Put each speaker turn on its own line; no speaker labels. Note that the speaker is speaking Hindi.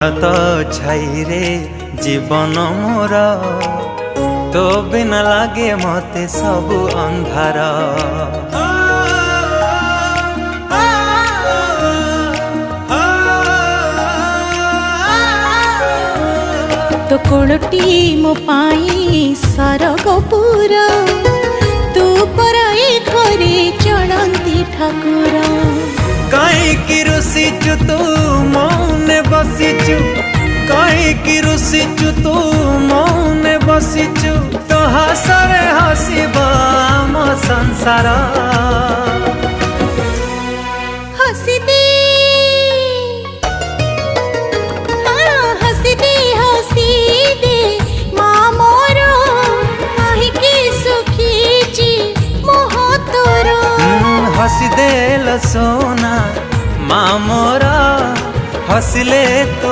तो छाई रे जीवन मोर तो बिना लागे मते सब अंधार।
तो कोलटी मो पाई सरगपुर तू पराई घरे चलती ठाकुर।
कहीं रुसीचु तू मौने बसीचु, कहीं रुसीचु तू मौने बसीचु, तो हसरे हसीबा आम संसार।
हसी दे हसी दे हसी दे माँ मोर कहीं सुखी जी मोह तोर।
हसी देल सोना माँ मोरा हसले तू।